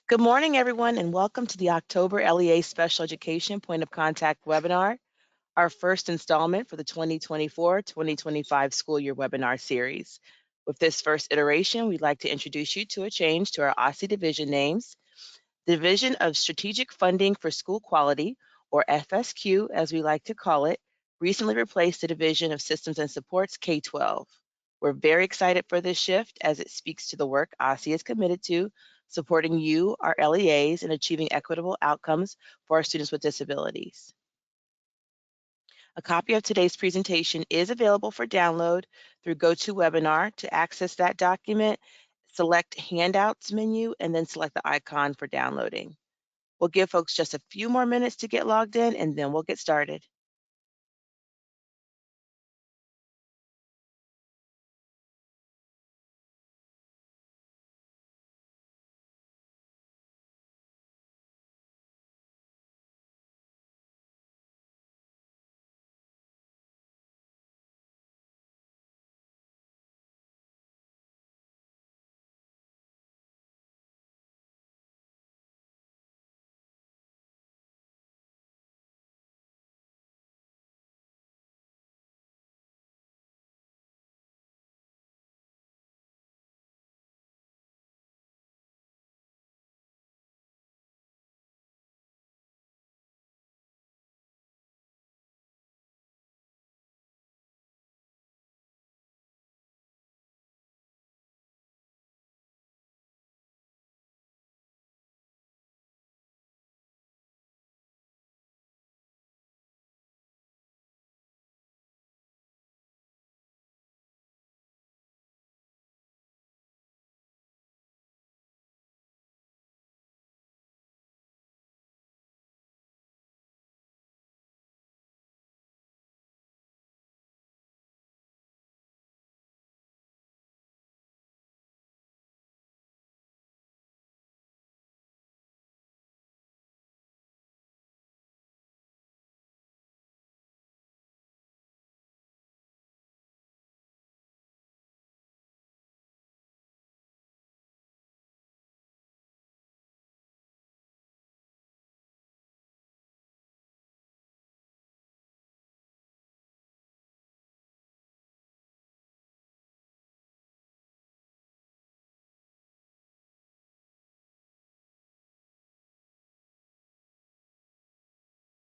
Good morning, everyone, and welcome to the October LEA Special Education Point of Contact webinar, our first installment for the 2024-2025 school year webinar series. With this first iteration, we'd like to introduce you to a change to our OSSE division names. The Division of Strategic Funding for School Quality, or FSQ as we like to call it, recently replaced the Division of Systems and Supports K-12. We're very excited for this shift as it speaks to the work OSSE is committed to supporting you, our LEAs, in achieving equitable outcomes for our students with disabilities. A copy of today's presentation is available for download through GoToWebinar. To access that document, select Handouts menu and then select the icon for downloading. We'll give folks just a few more minutes to get logged in and then we'll get started.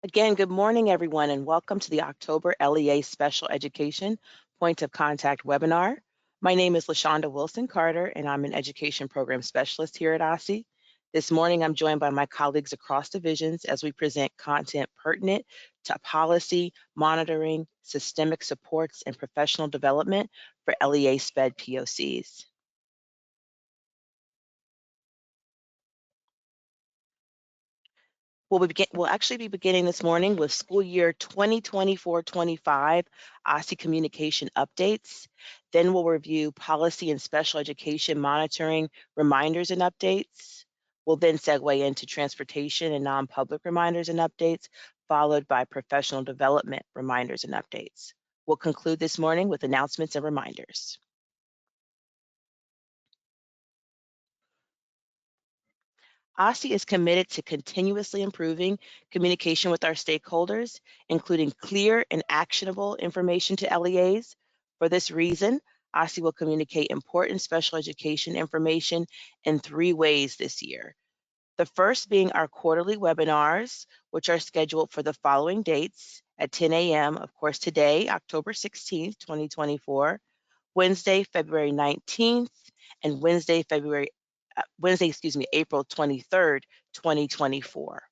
Again, good morning, everyone, and welcome to the October LEA Special Education Point of Contact webinar. My name is LaShonda Wilson Carter, and I'm an Education Program Specialist here at OSSE. This morning, I'm joined by my colleagues across divisions as we present content pertinent to policy, monitoring, systemic supports, and professional development for LEA SPED POCs. We'll actually be beginning this morning with school year 2024-25 OSSE communication updates. Then we'll review policy and special education monitoring reminders and updates. We'll then segue into transportation and non-public reminders and updates, followed by professional development reminders and updates. We'll conclude this morning with announcements and reminders. OSSE is committed to continuously improving communication with our stakeholders, including clear and actionable information to LEAs. For this reason, OSSE will communicate important special education information in 3 ways this year. The first being our quarterly webinars, which are scheduled for the following dates at 10 a.m., of course, today, October 16th, 2024, Wednesday, February 19th, and Wednesday, April 23rd, 2024.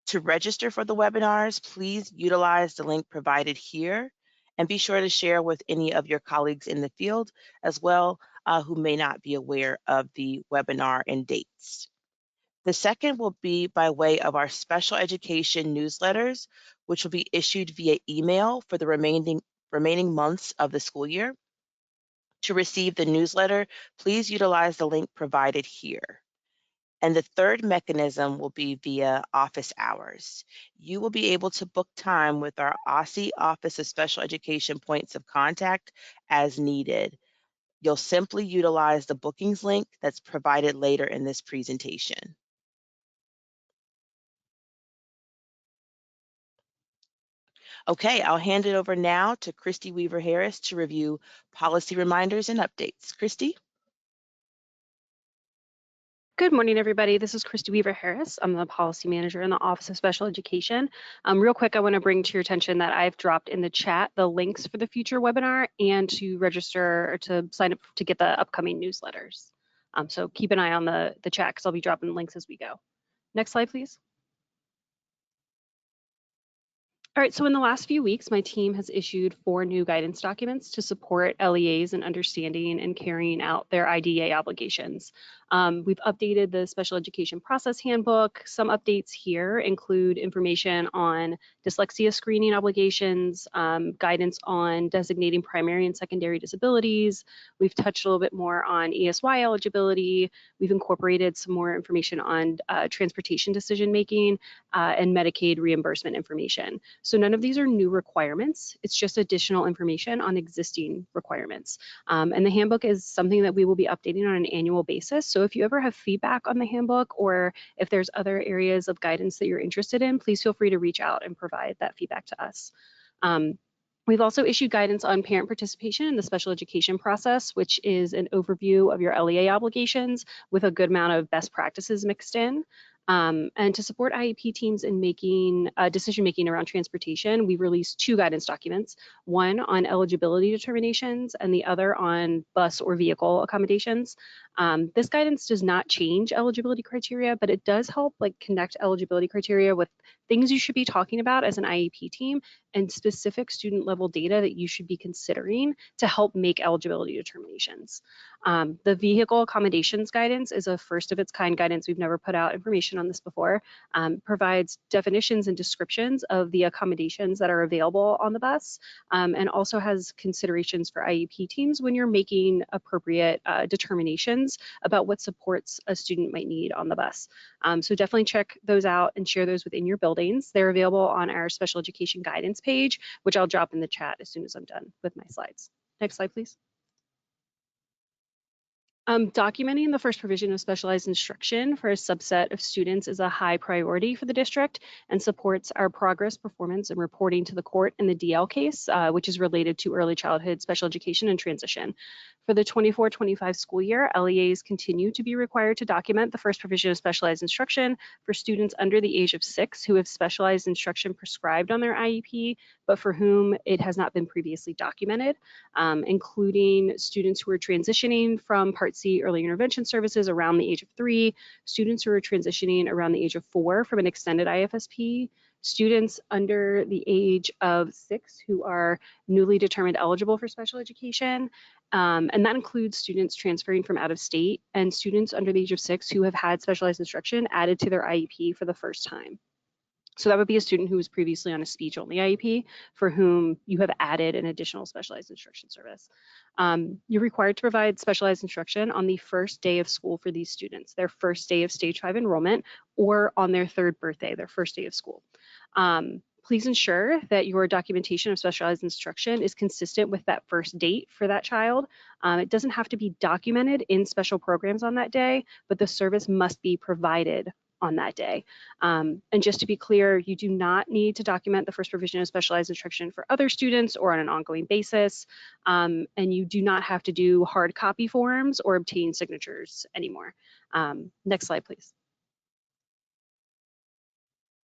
To register for the webinars, please utilize the link provided here and be sure to share with any of your colleagues in the field as well who may not be aware of the webinar and dates. The second will be by way of our special education newsletters, which will be issued via email for the remaining months of the school year. To receive the newsletter, please utilize the link provided here. And the third mechanism will be via office hours. You will be able to book time with our OSSE Office of Special Education points of contact as needed. You'll simply utilize the bookings link that's provided later in this presentation. Okay, I'll hand it over now to Christy Weaver-Harris to review policy reminders and updates. Christy? Good morning, everybody. This is Christy Weaver-Harris. I'm the policy manager in the Office of Special Education. Real quick, I want to bring to your attention that I've dropped in the chat the links for the future webinar and to register or to sign up to get the upcoming newsletters. So keep an eye on the chat because I'll be dropping links as we go. Next slide, please. All right, so in the last few weeks, my team has issued 4 new guidance documents to support LEAs in understanding and carrying out their IDEA obligations. We've updated the special education process handbook. Some updates here include information on dyslexia screening obligations, guidance on designating primary and secondary disabilities. We've touched a little bit more on ESY eligibility. We've incorporated some more information on transportation decision-making and Medicaid reimbursement information. So none of these are new requirements. It's just additional information on existing requirements. And the handbook is something that we will be updating on an annual basis. So if you ever have feedback on the handbook or if there's other areas of guidance that you're interested in, please feel free to reach out and provide that feedback to us. We've also issued guidance on parent participation in the special education process, which is an overview of your LEA obligations with a good amount of best practices mixed in. And to support IEP teams in making decision-making around transportation, we released 2 guidance documents, one on eligibility determinations and the other on bus or vehicle accommodations. This guidance does not change eligibility criteria, but it does help connect eligibility criteria with things you should be talking about as an IEP team and specific student level data that you should be considering to help make eligibility determinations. The vehicle accommodations guidance is a first of its kind guidance. We've never put out information on this before. Provides definitions and descriptions of the accommodations that are available on the bus, and also has considerations for IEP teams when you're making appropriate determinations about what supports a student might need on the bus. So definitely check those out and share those within your buildings. They're available on our special education guidance page, which I'll drop in the chat as soon as I'm done with my slides. Next slide, please. Documenting the first provision of specialized instruction for a subset of students is a high priority for the district and supports our progress, performance, and reporting to the court in the DL case, which is related to early childhood special education and transition. For the 24-25 school year, LEAs continue to be required to document the first provision of specialized instruction for students under the age of 6 who have specialized instruction prescribed on their IEP, but for whom it has not been previously documented, including students who are transitioning from Part C early intervention services around the age of 3, students who are transitioning around the age of 4 from an extended IFSP, students under the age of 6 who are newly determined eligible for special education, and that includes students transferring from out of state and students under the age of 6 who have had specialized instruction added to their IEP for the first time. So that would be a student who was previously on a speech-only IEP for whom you have added an additional specialized instruction service. You're required to provide specialized instruction on the first day of school for these students, their first day of stage 5 enrollment, or on their 3rd birthday, their first day of school. Please ensure that your documentation of specialized instruction is consistent with that first date for that child. It doesn't have to be documented in special programs on that day, but the service must be provided on that day. And just to be clear, you do not need to document the first provision of specialized instruction for other students or on an ongoing basis. And you do not have to do hard copy forms or obtain signatures anymore. Next slide, please.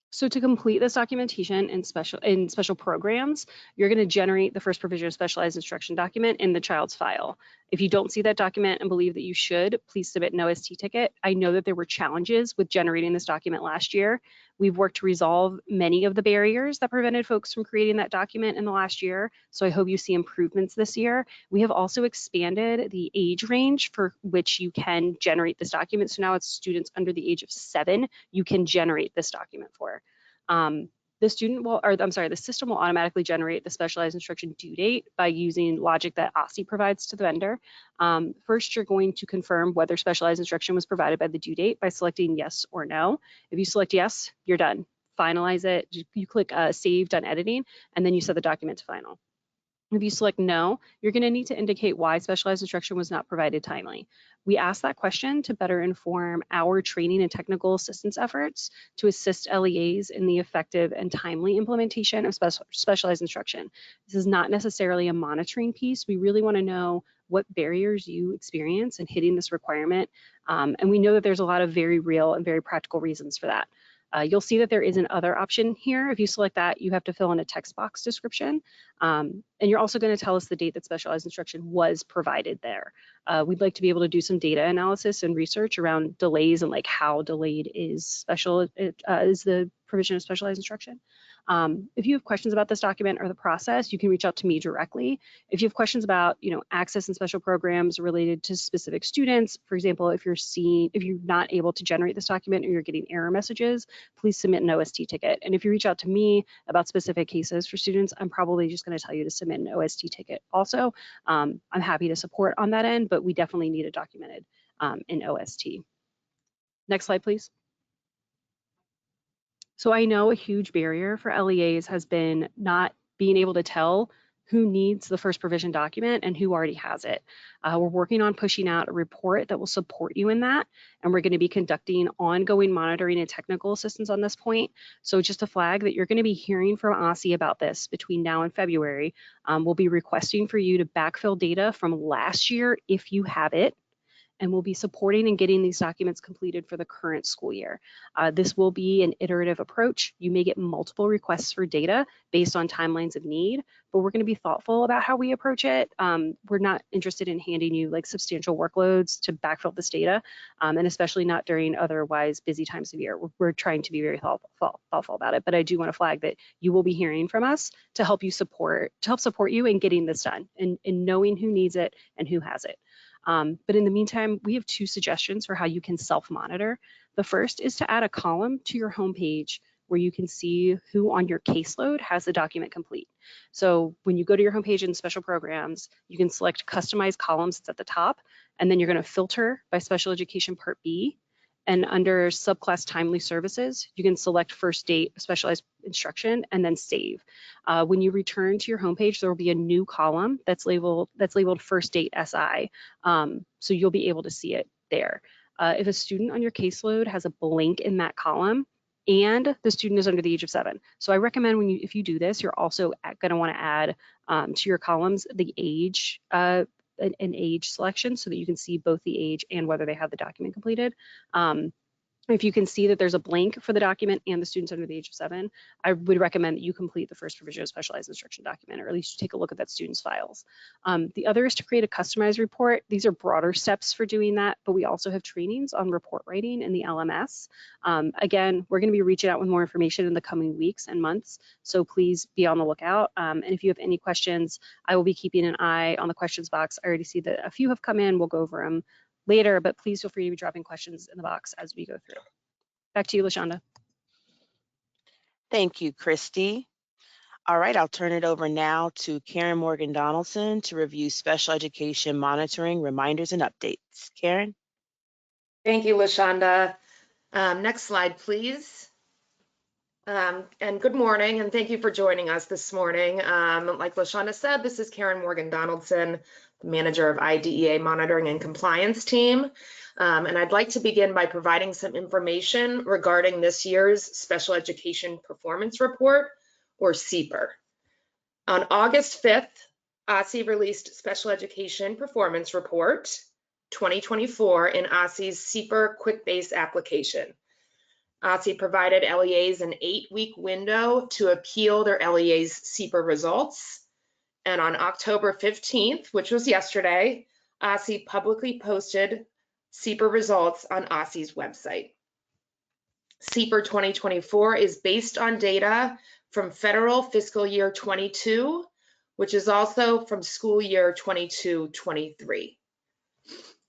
So to complete this documentation in special programs, you're going to generate the first provision of specialized instruction document in the child's file. If you don't see that document and believe that you should, please submit an OST ticket. I know that there were challenges with generating this document last year. We've worked to resolve many of the barriers that prevented folks from creating that document in the last year, so I hope you see improvements this year. We have also expanded the age range for which you can generate this document. So now it's students under the age of 7 you can generate this document for. The system will automatically generate the specialized instruction due date by using logic that OSSE provides to the vendor. First, you're going to confirm whether specialized instruction was provided by the due date by selecting yes or no. If you select yes, you're done. Finalize it. You click Save, Done Editing, and then you set the document to final. If you select no, you're going to need to indicate why specialized instruction was not provided timely. We asked that question to better inform our training and technical assistance efforts to assist LEAs in the effective and timely implementation of specialized instruction. This is not necessarily a monitoring piece. We really want to know what barriers you experience in hitting this requirement. And we know that there's a lot of very real and very practical reasons for that. You'll see that there is an other option here. If you select that, you have to fill in a text box description. And you're also going to tell us the date that specialized instruction was provided there. We'd like to be able to do some data analysis and research around delays and like how delayed is the provision of specialized instruction. If you have questions about this document or the process, you can reach out to me directly. If you have questions about, access and special programs related to specific students, for example, if you're not able to generate this document or you're getting error messages, please submit an OST ticket. And if you reach out to me about specific cases for students, I'm probably just going to tell you to submit an OST ticket also. I'm happy to support on that end, but we definitely need it documented in OST. Next slide, please. So I know a huge barrier for LEAs has been not being able to tell who needs the first provision document and who already has it. We're working on pushing out a report that will support you in that, and we're going to be conducting ongoing monitoring and technical assistance on this point. So just a flag that you're going to be hearing from OSSE about this between now and February. We'll be requesting for you to backfill data from last year if you have it, and we'll be supporting and getting these documents completed for the current school year. This will be an iterative approach. You may get multiple requests for data based on timelines of need, but we're going to be thoughtful about how we approach it. We're not interested in handing you like substantial workloads to backfill this data, and especially not during otherwise busy times of year. We're trying to be very thoughtful about it, but I do want to flag that you will be hearing from us to help support you in getting this done and in knowing who needs it and who has it. But in the meantime, we have two suggestions for how you can self-monitor. The first is to add a column to your homepage where you can see who on your caseload has the document complete. So when you go to your homepage in special programs, you can select customize columns. It's at the top, and then you're going to filter by special education part B. And under subclass timely services, you can select first date specialized instruction and then save. When you return to your homepage, there will be a new column that's labeled first date SI. So you'll be able to see it there. If a student on your caseload has a blank in that column and the student is under the age of 7. So I recommend if you do this, you're also going to want to add to your columns the age, an age selection so that you can see both the age and whether they have the document completed. If you can see that there's a blank for the document and the student's under the age of 7, I would recommend that you complete the first provision of specialized instruction document, or at least you take a look at that student's files. The other is to create a customized report. These are broader steps for doing that, but we also have trainings on report writing in the LMS. Again, we're going to be reaching out with more information in the coming weeks and months, so please be on the lookout. And if you have any questions, I will be keeping an eye on the questions box. I already see that a few have come in. We'll go over them later, but please feel free to be dropping questions in the box as we go through. Back to you, LaShonda. Thank you, Christy. All right, I'll turn it over now to Karen Morgan Donaldson to review special education monitoring reminders and updates. Karen? Thank you, LaShonda. Next slide, please. And good morning, and thank you for joining us this morning. Like LaShonda said, this is Karen Morgan Donaldson, manager of IDEA monitoring and compliance team. And I'd like to begin by providing some information regarding this year's Special Education Performance Report, or SEPR. On August 5th, OSSE released Special Education Performance Report 2024 in OSSE's SEPR Quick Base application. OSSE provided LEAs an 8-week window to appeal their LEA's SEPR results. And on October 15th, which was yesterday, OSSE publicly posted SEPR results on OSSE's website. SEPR 2024 is based on data from federal fiscal year 22, which is also from school year 22-23.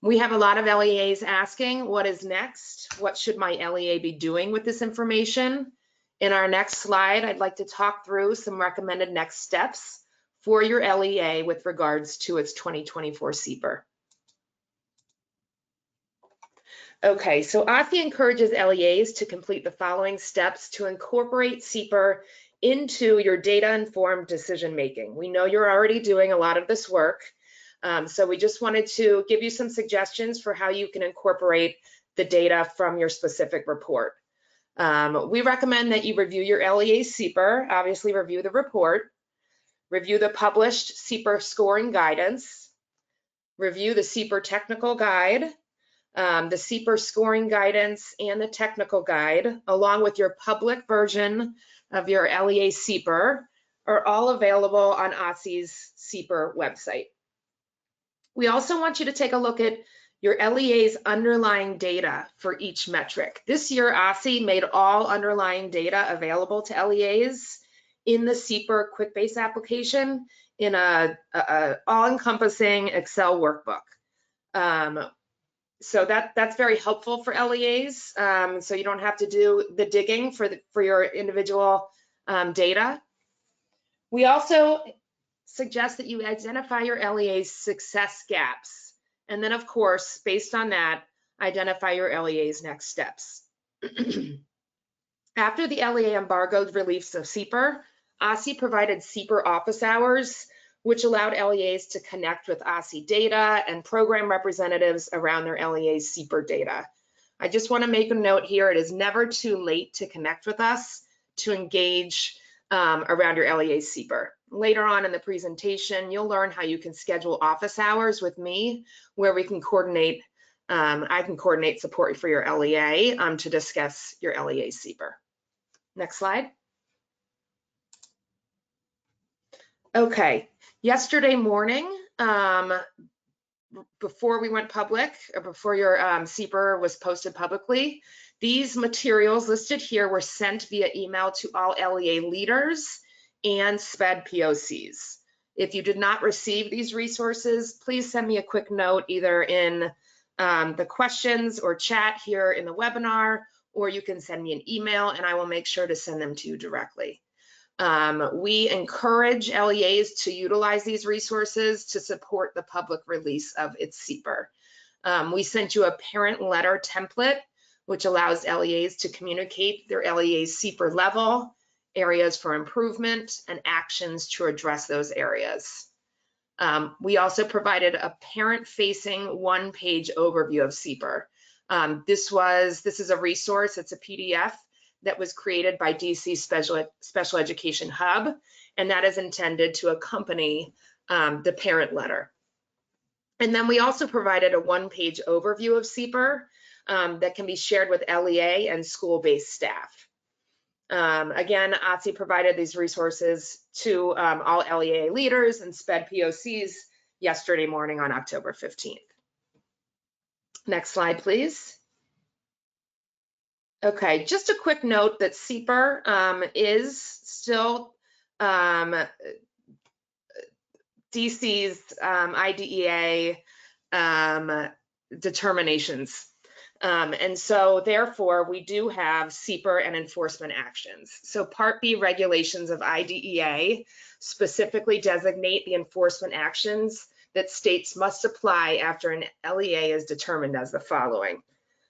We have a lot of LEAs asking, what is next? What should my LEA be doing with this information? In our next slide, I'd like to talk through some recommended next steps for your LEA with regards to its 2024 SEPR. Okay, so OSSE encourages LEAs to complete the following steps to incorporate SEPR into your data-informed decision-making. We know you're already doing a lot of this work, so we just wanted to give you some suggestions for how you can incorporate the data from your specific report. We recommend that you review your LEA CEPR, obviously review the report, review the published CEPR scoring guidance, review the CEPR technical guide, the CEPR scoring guidance and the technical guide, along with your public version of your LEA CEPR, are all available on OSSE's CEPR website. We also want you to take a look at your LEA's underlying data for each metric. This year, OSSE made all underlying data available to LEAs in the CEPR QuickBase application in a all-encompassing Excel workbook. So that's very helpful for LEAs, so you don't have to do the digging for your individual data. We also suggest that you identify your LEA's success gaps, and then of course, based on that, identify your LEA's next steps. After the LEA embargoed release of CEPR, OSSE provided CEPR office hours, which allowed LEAs to connect with OSSE data and program representatives around their LEA's CEPR data. I just want to make a note here, it is never too late to connect with us to engage around your LEA's CEPR. Later on in the presentation, you'll learn how you can schedule office hours with me, where we can coordinate, I can coordinate support for your LEA to discuss your LEA's CEPR. Next slide. Okay, yesterday morning, before we went public, or before your CEPR was posted publicly, these materials listed here were sent via email to all LEA leaders and SPED POCs. If you did not receive these resources, please send me a quick note either in the questions or chat here in the webinar, or you can send me an email and I will make sure to send them to you directly. We encourage LEAs to utilize these resources to support the public release of its CEPR. We sent you a parent letter template, which allows LEAs to communicate their LEA's CEPR level, areas for improvement, and actions to address those areas. We also provided a parent-facing one-page overview of CEPR. This is a resource, it's a PDF that was created by DC Special Education Hub, and that is intended to accompany the parent letter. And then we also provided a one-page overview of CEPR that can be shared with LEA and school-based staff. Again, OSSE provided these resources to all LEA leaders and SPED POCs yesterday morning on October 15th. Next slide, please. Okay, just a quick note that CEPR is still DC's IDEA determinations. And so therefore we do have CEPR and enforcement actions. So Part B regulations of IDEA specifically designate the enforcement actions that states must apply after an LEA is determined as the following.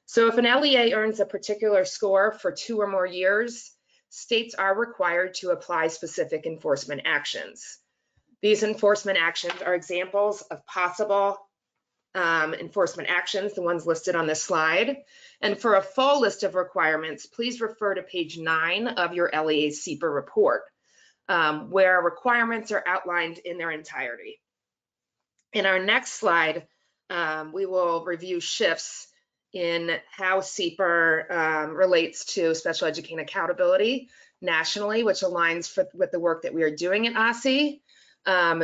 So if an LEA earns a particular score for 2 or more years, states are required to apply specific enforcement actions. These enforcement actions are examples of possible enforcement actions, the ones listed on this slide. And for a full list of requirements, please refer to page 9 of your LEA CEPR report, where requirements are outlined in their entirety. In our next slide, we will review shifts in how CEPR relates to special education accountability nationally, which aligns with the work that we are doing at OSSE.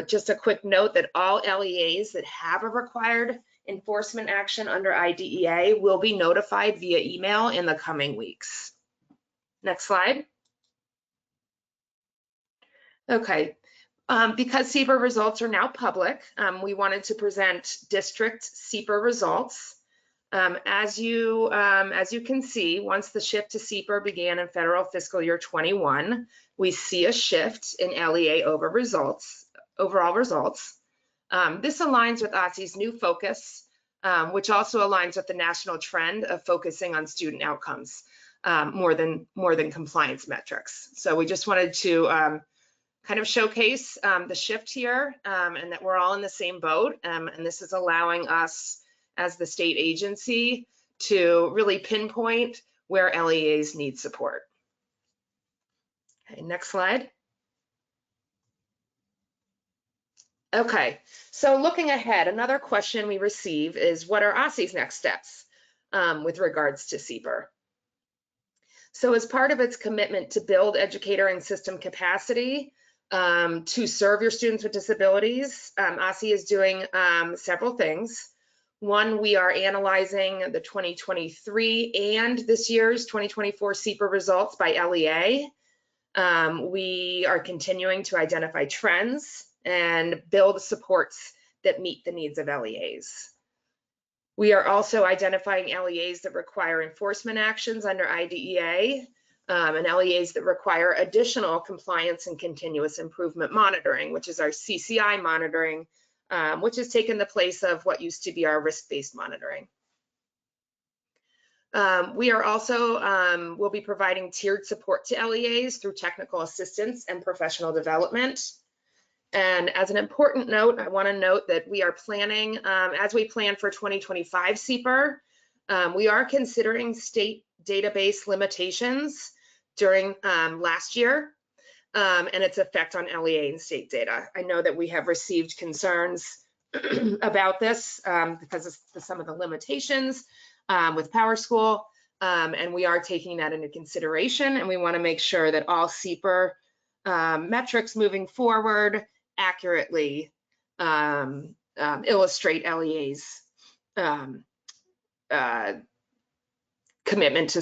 Just a quick note that all LEAs that have a required enforcement action under IDEA will be notified via email in the coming weeks. Next slide. Okay, because CEPR results are now public, we wanted to present district CEPR results. As you can see, once the shift to CEPR began in federal fiscal year 21, we see a shift in LEA overall results. This aligns with OSSE's new focus, which also aligns with the national trend of focusing on student outcomes. more than compliance metrics. So we just wanted to kind of showcase the shift here, and that we're all in the same boat. And this is allowing us as the state agency to really pinpoint where LEAs need support. Okay, next slide. Okay, so looking ahead, another question we receive is, what are OSSE's next steps with regards to SEPR? So as part of its commitment to build educator and system capacity to serve your students with disabilities, OSSE is doing several things. One, we are analyzing the 2023 and this year's 2024 SEPR results by LEA. We are continuing to identify trends and build supports that meet the needs of LEAs. We are also identifying LEAs that require enforcement actions under IDEA and LEAs that require additional compliance and continuous improvement monitoring, which is our CCI monitoring, which has taken the place of what used to be our risk-based monitoring. We are also, we'll be providing tiered support to LEAs through technical assistance and professional development. And as an important note, I want to note that we are planning, as we plan for 2025 SEPR, we are considering state database limitations during last year and its effect on LEA and state data. I know that we have received concerns about this because of some of the limitations with PowerSchool, and we are taking that into consideration, and we want to make sure that all SEPR metrics moving forward accurately illustrate LEA's commitment to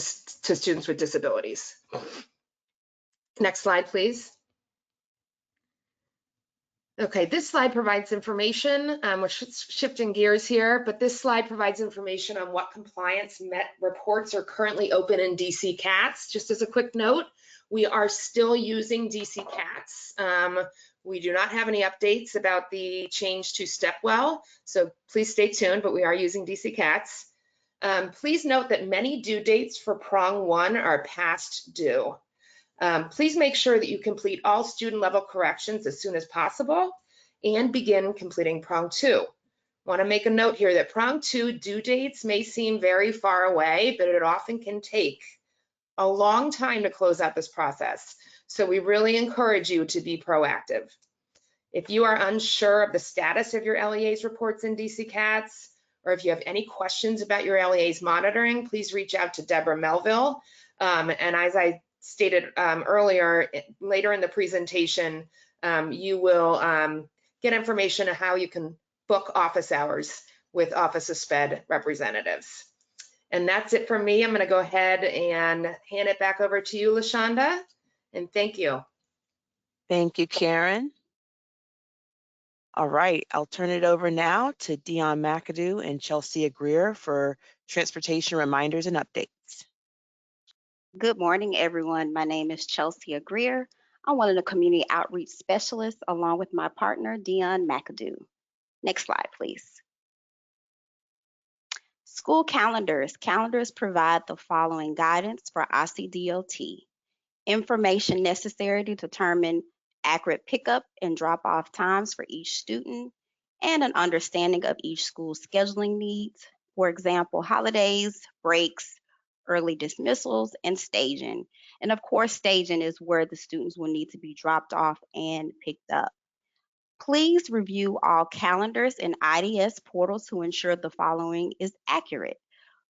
students with disabilities. Next slide, please. Okay, this slide provides information. We're shifting gears here, but this slide provides information on what compliance reports are currently open in DC CATS. Just as a quick note, we are still using DC CATS. We do not have any updates about the change to Stepwell, so please stay tuned, but we are using DC CATS. Please note that many due dates for prong 1 are past due. Please make sure that you complete all student level corrections as soon as possible and begin completing prong 2. Want to make a note here that prong 2 due dates may seem very far away, but it often can take a long time to close out this process. So we really encourage you to be proactive. If you are unsure of the status of your LEA's reports in DC CATS, or if you have any questions about your LEA's monitoring, please reach out to Deborah Melville. And as I stated earlier, later in the presentation, you will get information on how you can book office hours with Office of SPED representatives. And that's it for me. I'm going to go ahead and hand it back over to you, LaShonda, and thank you. Thank you, Karen. All right, I'll turn it over now to Dion McAdoo and Chelsea Greer for transportation reminders and updates. Good morning, everyone. My name is Chelsea Greer. I'm one of the community outreach specialists along with my partner, Dion McAdoo. Next slide, please. School calendars. Calendars provide the following guidance for OSSE DOT. Information necessary to determine accurate pickup and drop-off times for each student, and an understanding of each school's scheduling needs. For example, holidays, breaks, early dismissals, and staging. And of course, staging is where the students will need to be dropped off and picked up. Please review all calendars and IDS portals to ensure the following is accurate: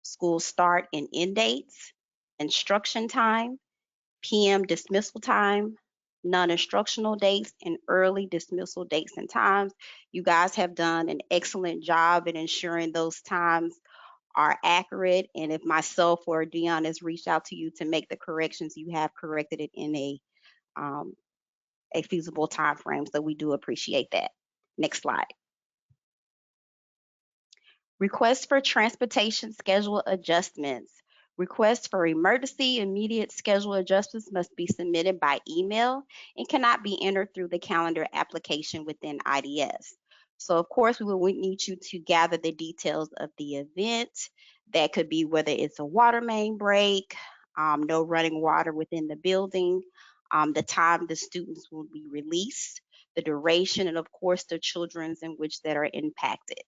school start and end dates, instruction time, PM dismissal time, non-instructional dates, and early dismissal dates and times. You guys have done an excellent job in ensuring those times are accurate. And if myself or Dion has reached out to you to make the corrections, you have corrected it in a feasible time frame. So we do appreciate that. Next slide. Requests for transportation schedule adjustments. Requests for emergency immediate schedule adjustments must be submitted by email and cannot be entered through the calendar application within IDS. So of course, we will need you to gather the details of the event. That could be whether it's a water main break, no running water within the building, the time the students will be released, the duration, and of course the children's in which that are impacted.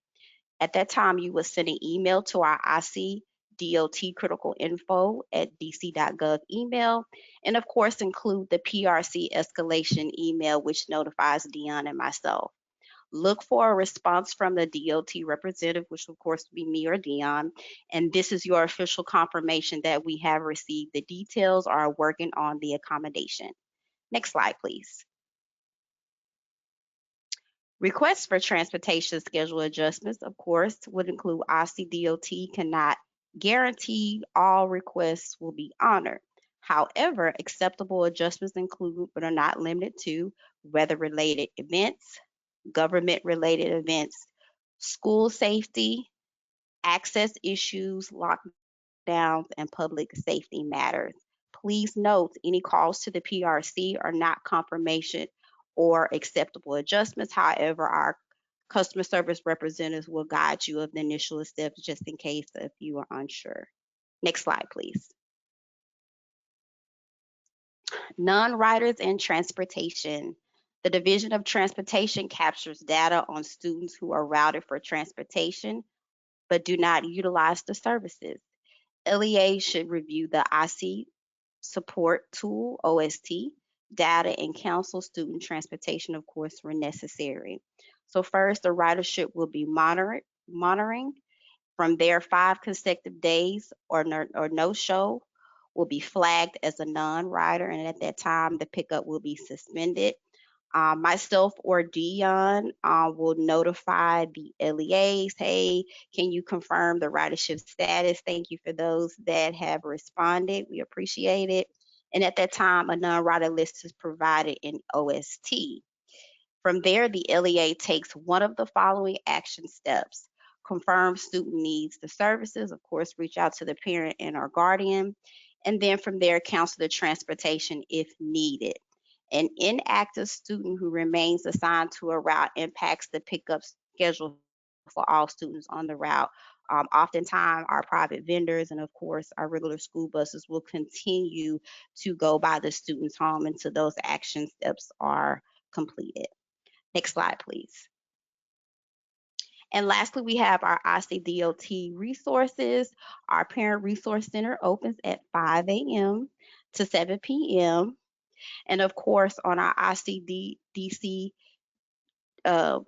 At that time, you will send an email to our OSSE DOT critical info at dc.gov email, and of course include the PRC escalation email, which notifies Dion and myself. Look for a response from the DOT representative, which of course would be me or Dion, and this is your official confirmation that we have received the details or are working on the accommodation. Next slide, please. Requests for transportation schedule adjustments, of course, would include OSSE DOT cannot guarantee all requests will be honored. However, acceptable adjustments include, but are not limited to, weather-related events, government-related events, school safety, access issues, lockdowns, and public safety matters. Please note any calls to the PRC are not confirmation or acceptable adjustments. However, our customer service representatives will guide you of the initial steps just in case if you are unsure. Next slide, please. Non-riders and transportation. The Division of Transportation captures data on students who are routed for transportation but do not utilize the services. LEA should review the OSSE support tool, OST, data, and counsel student transportation, of course, where necessary. So first, the ridership will be monitoring. From there, 5 consecutive days or no show will be flagged as a non-rider, and at that time, the pickup will be suspended. Myself or Dion will notify the LEAs, hey, can you confirm the ridership status? Thank you for those that have responded. We appreciate it. And at that time, a non-rider list is provided in OST. From there, the LEA takes one of the following action steps. Confirm student needs the services, of course, reach out to the parent and or guardian, and then from there, counsel the transportation if needed. An inactive student who remains assigned to a route impacts the pickup schedule for all students on the route. Oftentimes, our private vendors and, of course, our regular school buses will continue to go by the student's home until those action steps are completed. Next slide, please. And lastly, we have our OSSE DOT resources. Our Parent Resource Center opens at 5 a.m. to 7 p.m. And of course, on our OSSE DC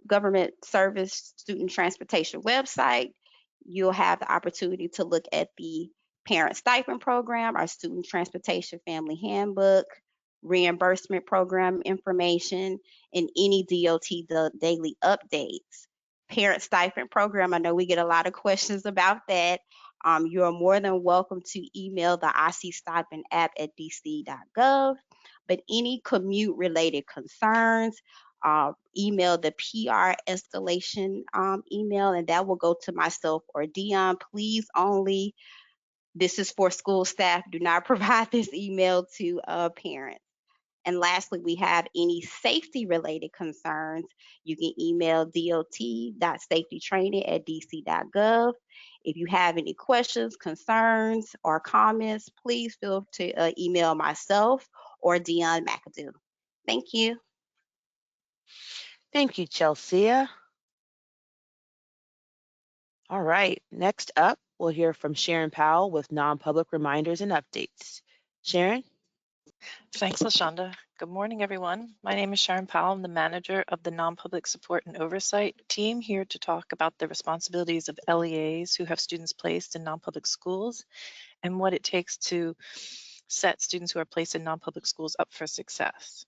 Government Service Student Transportation website, you'll have the opportunity to look at the Parent Stipend Program, our Student Transportation Family Handbook, reimbursement program information, and any DOT daily updates. Parent Stipend Program, I know we get a lot of questions about that. You are more than welcome to email the OSSE Stipend app at dc.gov. But any commute related concerns, email the PR escalation email, and that will go to myself or Dion. Please only, this is for school staff, do not provide this email to parents. And lastly, we have any safety related concerns. You can email dot.safetytraining@dc.gov. If you have any questions, concerns, or comments, please feel to email myself or Dion McAdoo. Thank you. Thank you, Chelsea. All right, next up, we'll hear from Sharon Powell with non-public reminders and updates. Sharon? Thanks, LaShonda. Good morning, everyone. My name is Sharon Powell. I'm the manager of the non-public support and oversight team, here to talk about the responsibilities of LEAs who have students placed in non-public schools and what it takes to set students who are placed in non-public schools up for success.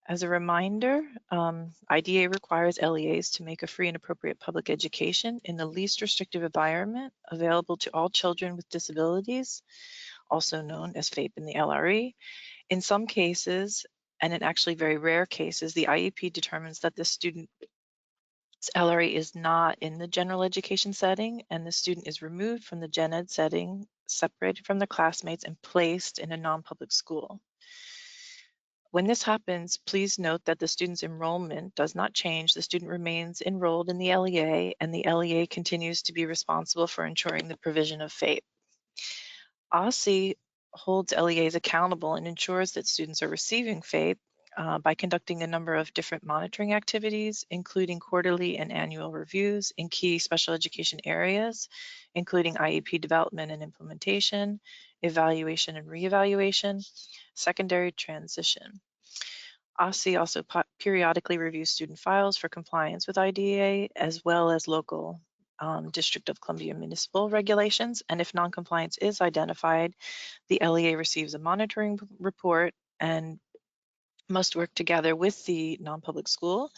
As a reminder, IDA requires LEAs to make a free and appropriate public education in the least restrictive environment available to all children with disabilities, also known as FAPE in the LRE. In some cases, and in actually very rare cases, the IEP determines that the student's LRE is not in the general education setting, and the student is removed from the gen ed setting, separated from their classmates, and placed in a non-public school. When this happens, please note that the student's enrollment does not change. The student remains enrolled in the LEA, and the LEA continues to be responsible for ensuring the provision of FAPE. OSSE holds LEAs accountable and ensures that students are receiving FAPE by conducting a number of different monitoring activities, including quarterly and annual reviews in key special education areas, including IEP development and implementation, evaluation and reevaluation, secondary transition. OSSE also periodically reviews student files for compliance with IDEA, as well as local District of Columbia municipal regulations. And if noncompliance is identified, the LEA receives a monitoring report and must work together with the non-public school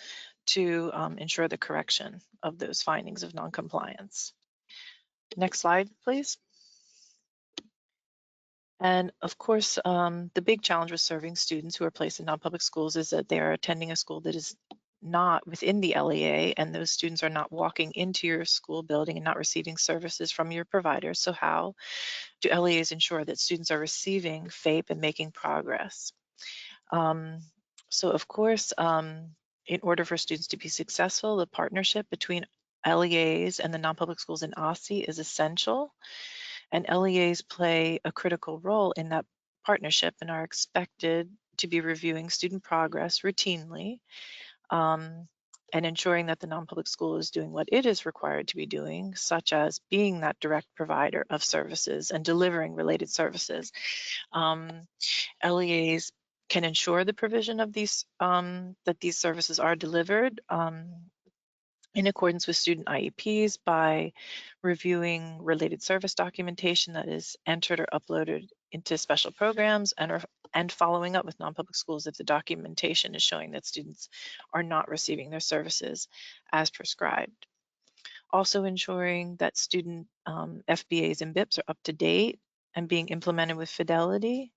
to ensure the correction of those findings of noncompliance. Next slide, please. And of course, the big challenge with serving students who are placed in non-public schools is that they are attending a school that is not within the LEA, and those students are not walking into your school building and not receiving services from your provider. So how do LEAs ensure that students are receiving FAPE and making progress? So of course, in order for students to be successful, the partnership between LEAs and the non-public schools in OSSE is essential. And LEAs play a critical role in that partnership and are expected to be reviewing student progress routinely and ensuring that the non-public school is doing what it is required to be doing, such as being that direct provider of services and delivering related services. LEAs can ensure the provision of these, that these services are delivered in accordance with student IEPs by reviewing related service documentation that is entered or uploaded into special programs and following up with non-public schools if the documentation is showing that students are not receiving their services as prescribed. Also ensuring that student FBAs and BIPs are up to date and being implemented with fidelity.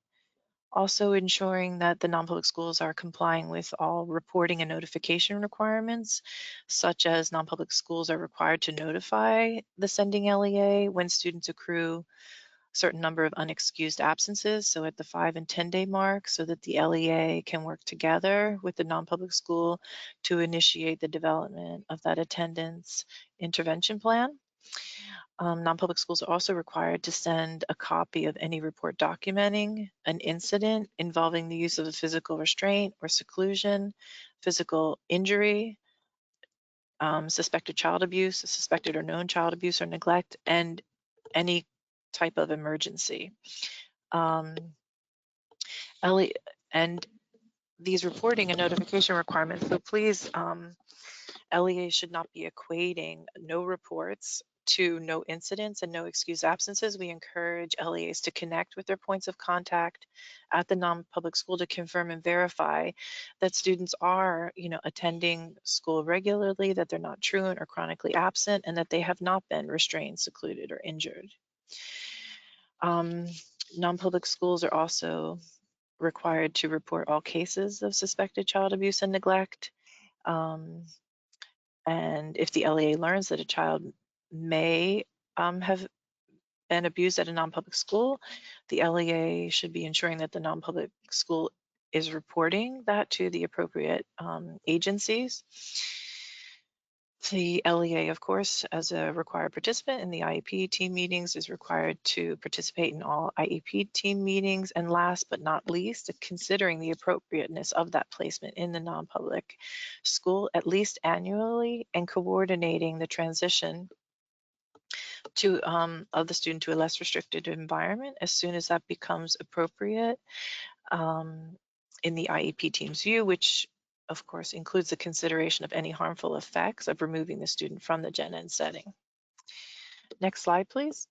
Also ensuring that the non-public schools are complying with all reporting and notification requirements, such as non-public schools are required to notify the sending LEA when students accrue a certain number of unexcused absences, so at the 5 and 10 day mark, so that the LEA can work together with the non-public school to initiate the development of that attendance intervention plan. Non-public schools are also required to send a copy of any report documenting an incident involving the use of a physical restraint or seclusion, physical injury, suspected child abuse, suspected or known child abuse or neglect, and any type of emergency. And these reporting and notification requirements, so please, LEA should not be equating no reports to no incidents and no excused absences. We encourage LEAs to connect with their points of contact at the non-public school to confirm and verify that students are, attending school regularly, that they're not truant or chronically absent, and that they have not been restrained, secluded, or injured. Non-public schools are also required to report all cases of suspected child abuse and neglect. And if the LEA learns that a child may have been abused at a non-public school, the LEA should be ensuring that the non-public school is reporting that to the appropriate agencies. The LEA, of course, as a required participant in the IEP team meetings, is required to participate in all IEP team meetings. And last but not least, considering the appropriateness of that placement in the non-public school, at least annually, and coordinating the transition of the student to a less restricted environment as soon as that becomes appropriate in the IEP team's view, which of course includes the consideration of any harmful effects of removing the student from the Gen Ed setting. Next slide, please.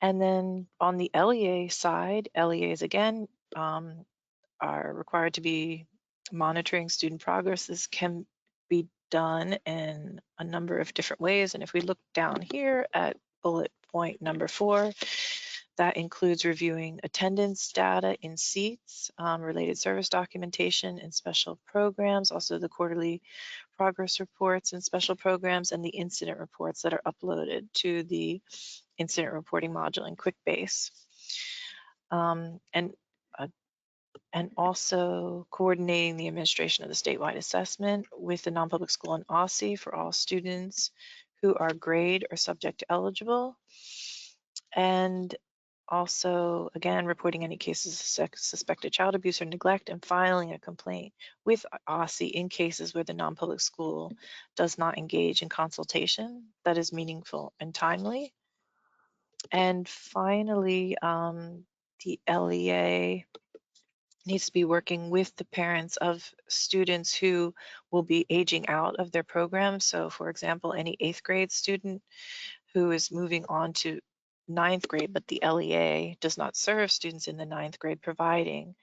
And then on the LEA side, LEAs again are required to be monitoring student progress. This can be done in a number of different ways. And if we look down here at bullet point number 4, that includes reviewing attendance data in seats, related service documentation and special programs, also the quarterly progress reports and special programs, and the incident reports that are uploaded to the incident reporting module in QuickBase. And also coordinating the administration of the statewide assessment with the non-public school and OSSE for all students who are grade or subject eligible. And Also, again, reporting any cases of suspected child abuse or neglect and filing a complaint with OSSE in cases where the non-public school does not engage in consultation that is meaningful and timely. And finally, the LEA needs to be working with the parents of students who will be aging out of their program. So for example, any 8th grade student who is moving on to 9th grade, but the LEA does not serve students in the 9th grade, providing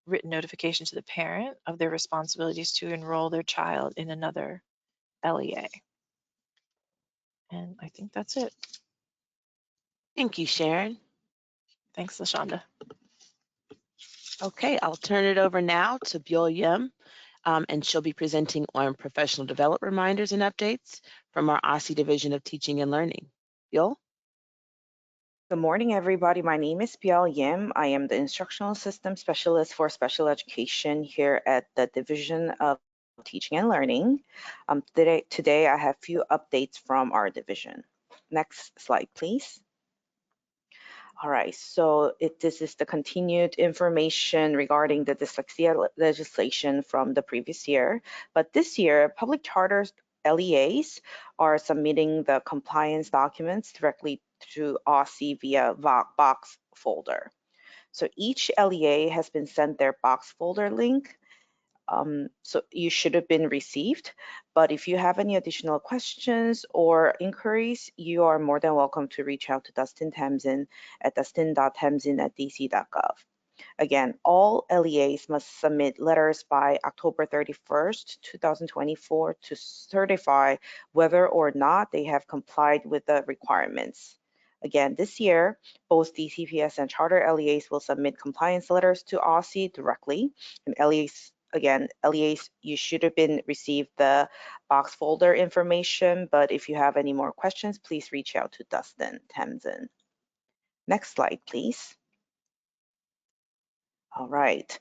written notification to the parent of their responsibilities to enroll their child in another LEA. And I think that's it. Thank you, Sharon. Thanks, LaShonda. Okay, I'll turn it over now to Byul Yim, and she'll be presenting on professional development reminders and updates from our OSSE Division of Teaching and Learning. Byul? Good morning, everybody. My name is Byul Yim. I am the Instructional System Specialist for Special Education here at the Division of Teaching and Learning. Today I have a few updates from our division. Next slide, please. All right, so this is the continued information regarding the dyslexia legislation from the previous year. But this year, public charters LEAs are submitting the compliance documents directly to OSSE via box folder. So each LEA has been sent their box folder link. So you should have been received, but if you have any additional questions or inquiries, you are more than welcome to reach out to Dustin Tamsin at dustin.tamsin@dc.gov. Again, all LEAs must submit letters by October 31st, 2024 to certify whether or not they have complied with the requirements. Again, this year, both DCPS and charter LEAs will submit compliance letters to OSSE directly, and LEAs, you should have been received the box folder information, but if you have any more questions, please reach out to Dustin Tamsin. Next slide, please. All right.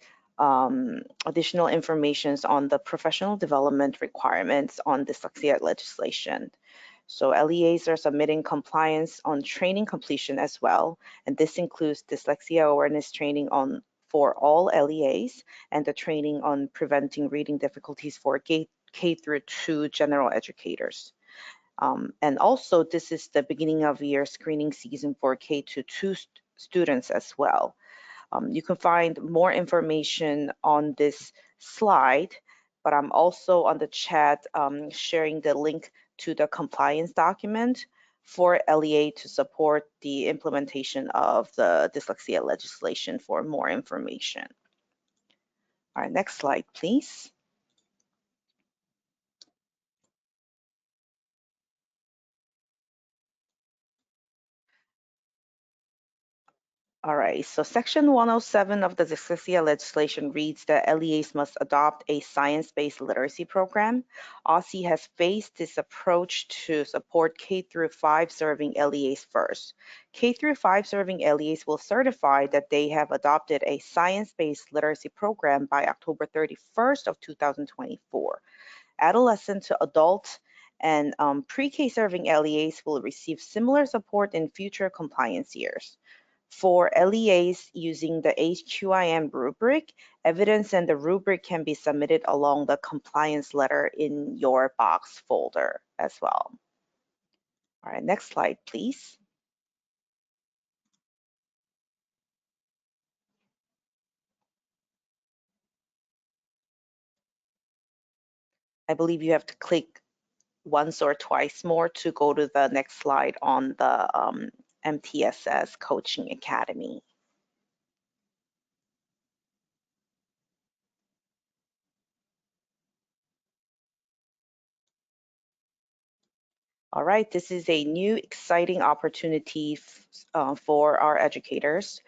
Additional information on the professional development requirements on dyslexia legislation. So LEAs are submitting compliance on training completion as well, and this includes dyslexia awareness training for all LEAs and the training on preventing reading difficulties for K through 2 general educators. And also, this is the beginning of year screening season for K to 2 students as well. You can find more information on this slide, but I'm also on the chat sharing the link to the compliance document for LEA to support the implementation of the dyslexia legislation for more information. All right, next slide, please. All right, so Section 107 of the dyslexia legislation reads that LEAs must adopt a science-based literacy program. OSSE has faced this approach to support K through 5 serving LEAs first. K through 5 serving LEAs will certify that they have adopted a science-based literacy program by October 31st of 2024. Adolescent to adult and pre-K serving LEAs will receive similar support in future compliance years. For LEAs using the HQIM rubric, evidence and the rubric can be submitted along the compliance letter in your box folder as well. All right, next slide, please. I believe you have to click once or twice more to go to the next slide on the MTSS Coaching Academy. All right, this is a new exciting opportunity for our educators.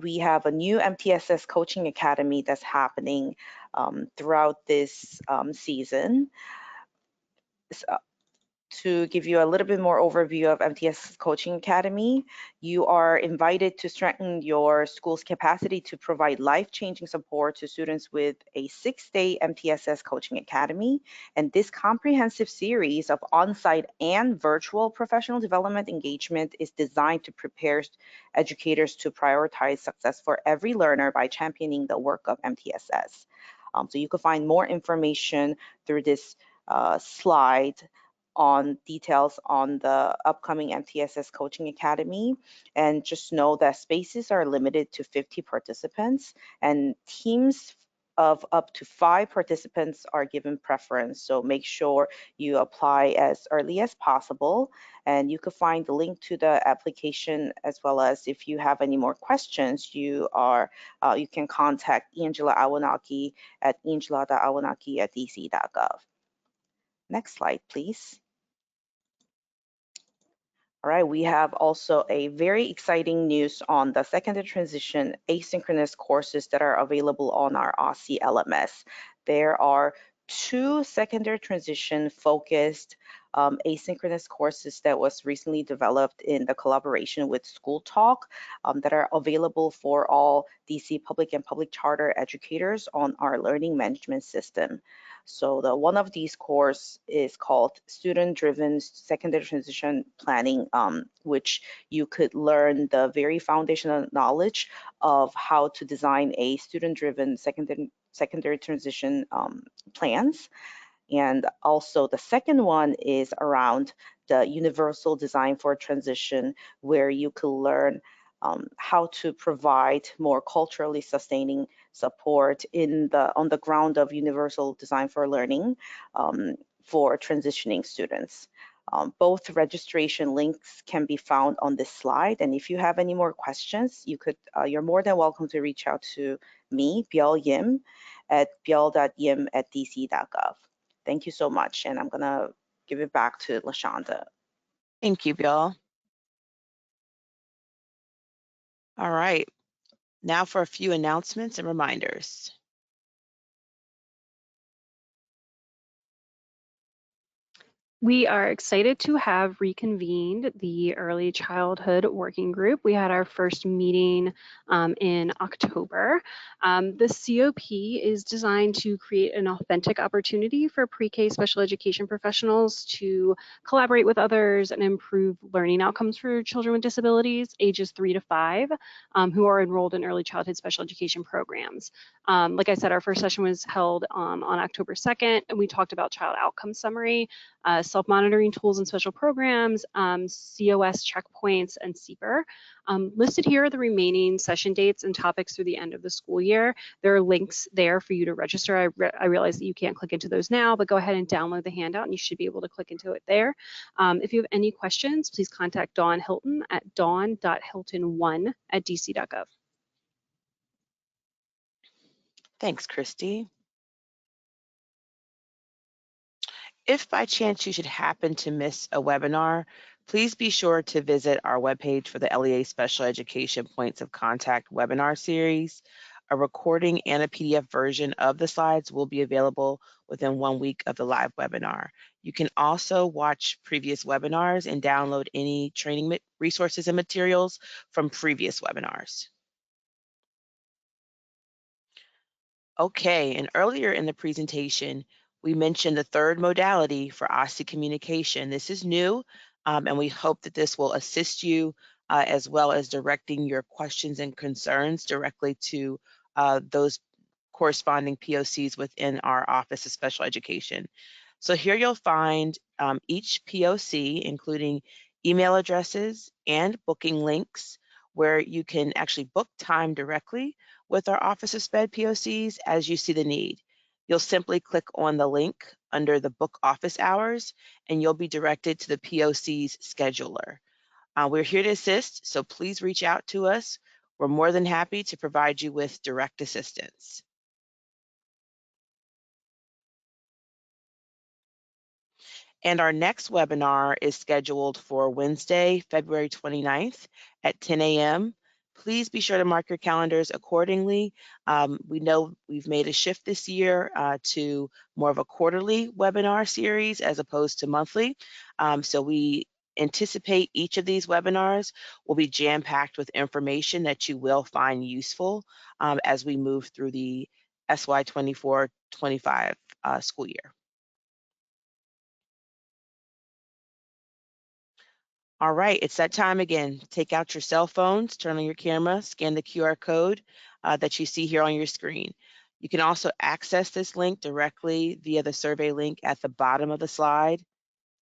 We have a new MTSS Coaching Academy that's happening throughout this season. to give you a little bit more overview of MTSS Coaching Academy, you are invited to strengthen your school's capacity to provide life-changing support to students with a 6-day MTSS Coaching Academy. And this comprehensive series of on-site and virtual professional development engagement is designed to prepare educators to prioritize success for every learner by championing the work of MTSS. So you can find more information through this slide on details on the upcoming MTSS Coaching Academy. And just know that spaces are limited to 50 participants, and teams of up to 5 participants are given preference. So make sure you apply as early as possible. And you can find the link to the application, as well as if you have any more questions, you can contact Angela Awanaki at angela.awanaki@dc.gov. Next slide, please. All right, we have also a very exciting news on the secondary transition asynchronous courses that are available on our OSSE LMS. There are 2 secondary transition focused asynchronous courses that was recently developed in the collaboration with School Talk that are available for all DC public and public charter educators on our learning management system. So one of these courses is called Student-Driven Secondary Transition Planning, which you could learn the very foundational knowledge of how to design a student-driven secondary transition plans. And also the second one is around the universal design for transition, where you could learn how to provide more culturally sustaining support on the ground of universal design for learning for transitioning students. Both registration links can be found on this slide, and if you have any more questions, you're more than welcome to reach out to me, Biel Yim, at biel.yim@dc.gov. Thank you so much, and I'm gonna give it back to LaShonda. Thank you, Bill. All right, now for a few announcements and reminders. We are excited to have reconvened the Early Childhood Working Group. We had our first meeting in October. The COP is designed to create an authentic opportunity for pre-K special education professionals to collaborate with others and improve learning outcomes for children with disabilities ages 3 to 5 who are enrolled in early childhood special education programs. Like I said, our first session was held on October 2nd, and we talked about child outcome summary, self-monitoring tools and special programs, COS checkpoints, and CEPR. Listed here are the remaining session dates and topics through the end of the school year. There are links there for you to register. I realize that you can't click into those now, but go ahead and download the handout and you should be able to click into it there. If you have any questions, please contact Dawn Hilton at dawn.hilton1@dc.gov. Thanks, Christy. If by chance you should happen to miss a webinar, please be sure to visit our webpage for the LEA Special Education Points of Contact webinar series. A recording and a PDF version of the slides will be available within 1 week of the live webinar. You can also watch previous webinars and download any training resources and materials from previous webinars. Okay, and earlier in the presentation, we mentioned the third modality for OSSE communication. This is new, and we hope that this will assist you as well as directing your questions and concerns directly to those corresponding POCs within our Office of Special Education. So here you'll find each POC, including email addresses and booking links, where you can actually book time directly with our Office of SPED POCs as you see the need. You'll simply click on the link under the book office hours, and you'll be directed to the POC's scheduler. We're here to assist, so please reach out to us. We're more than happy to provide you with direct assistance. And our next webinar is scheduled for Wednesday, February 29th at 10 a.m. Please be sure to mark your calendars accordingly. We know we've made a shift this year to more of a quarterly webinar series as opposed to monthly. So we anticipate each of these webinars will be jam-packed with information that you will find useful as we move through the SY 24-25 school year. All right, it's that time again. Take out your cell phones, turn on your camera, scan the QR code that you see here on your screen. You can also access this link directly via the survey link at the bottom of the slide.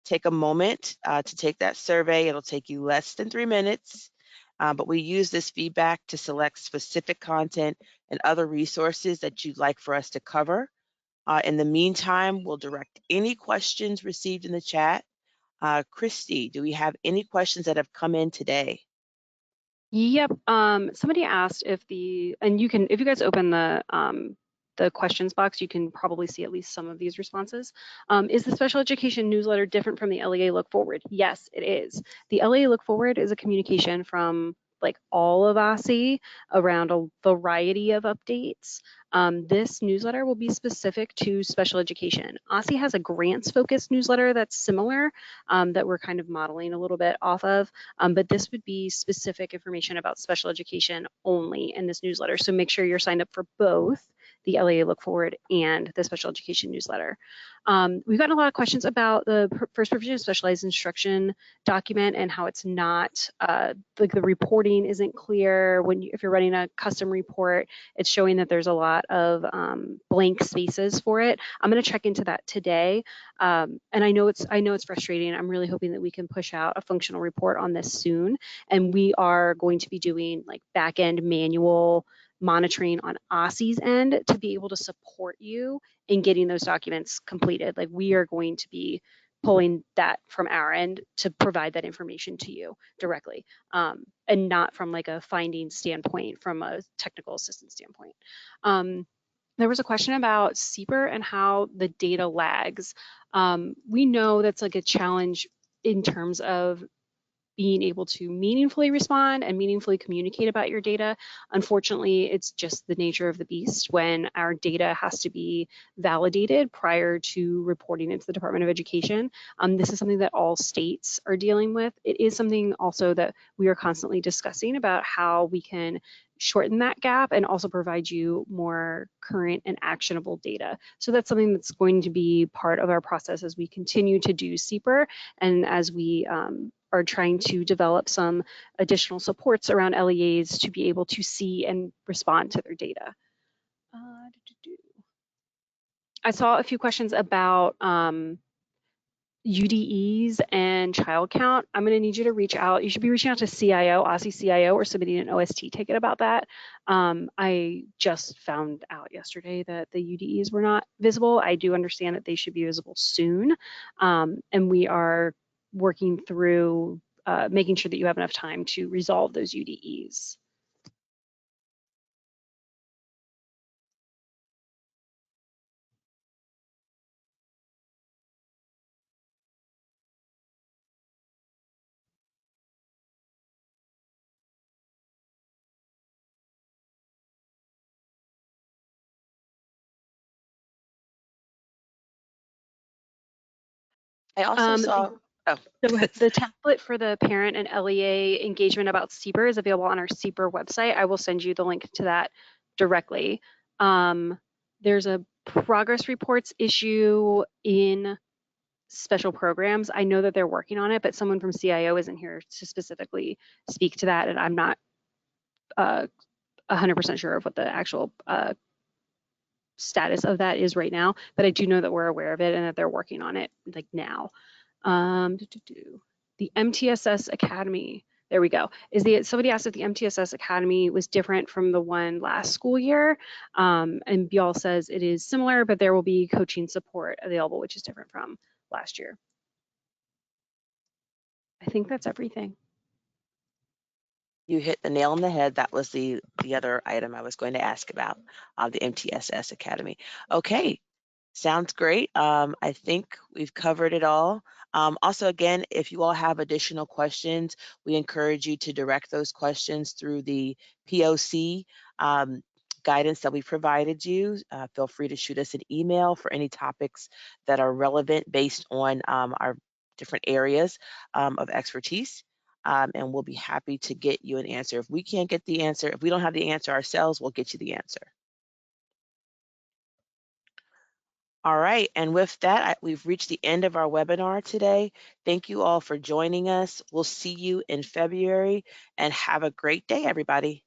Take a moment to take that survey. It'll take you less than 3 minutes, but we use this feedback to select specific content and other resources that you'd like for us to cover. In the meantime, we'll direct any questions received in the chat. Christy, do we have any questions that have come in today? Yep. Somebody asked if and you can, if you guys open the questions box, you can probably see at least some of these responses. Is the special education newsletter different from the LEA Look Forward? Yes, it is. The LEA Look Forward is a communication from like all of OSSE around a variety of updates. This newsletter will be specific to special education. OSSE has a grants-focused newsletter that's similar that we're kind of modeling a little bit off of, but this would be specific information about special education only in this newsletter. So make sure you're signed up for both the LEA Look Forward and the special education newsletter. We've gotten a lot of questions about the first provision of specialized instruction document and how it's not, like the reporting isn't clear. If you're running a custom report, it's showing that there's a lot of blank spaces for it. I'm going to check into that today. And I know it's frustrating. I'm really hoping that we can push out a functional report on this soon. And we are going to be doing like back-end manual monitoring on OSSE's end to be able to support you in getting those documents completed. Like we are going to be pulling that from our end to provide that information to you directly, and not from like a finding standpoint, from a technical assistance standpoint. There was a question about CPR and how the data lags. We know that's like a challenge in terms of being able to meaningfully respond and meaningfully communicate about your data. Unfortunately, it's just the nature of the beast when our data has to be validated prior to reporting it to the Department of Education. This is something that all states are dealing with. It is something also that we are constantly discussing about how we can shorten that gap and also provide you more current and actionable data. So that's something that's going to be part of our process as we continue to do CPR and as we are trying to develop some additional supports around LEAs to be able to see and respond to their data. I saw a few questions about UDEs and child count. I'm going to need you to reach out. You should be reaching out to CIO, OSSE CIO, or submitting an OST ticket about that. I just found out yesterday that the UDEs were not visible. I do understand that they should be visible soon, and we are working through making sure that you have enough time to resolve those UDEs. I also saw, The template for the parent and LEA engagement about CPR is available on our CPR website. I will send you the link to that directly. There's a progress reports issue in special programs. I know that they're working on it, but someone from CIO isn't here to specifically speak to that, and I'm not 100% sure of what the actual status of that is right now, but I do know that we're aware of it and that they're working on it like now. The MTSS Academy, there we go. Somebody asked if the MTSS Academy was different from the one last school year, and Bjall says it is similar, but there will be coaching support available, which is different from last year. I think that's everything. you hit the nail on the head. That was the other item I was going to ask about, the MTSS Academy. Okay, Sounds great. I think we've covered it all. Also, again, if you all have additional questions, we encourage you to direct those questions through the POC guidance that we provided you. Feel free to shoot us an email for any topics that are relevant based on our different areas of expertise. And we'll be happy to get you an answer. If we can't get the answer, if we don't have the answer ourselves, we'll get you the answer. All right, and with that, we've reached the end of our webinar today. Thank you all for joining us. We'll see you in February, and have a great day, everybody.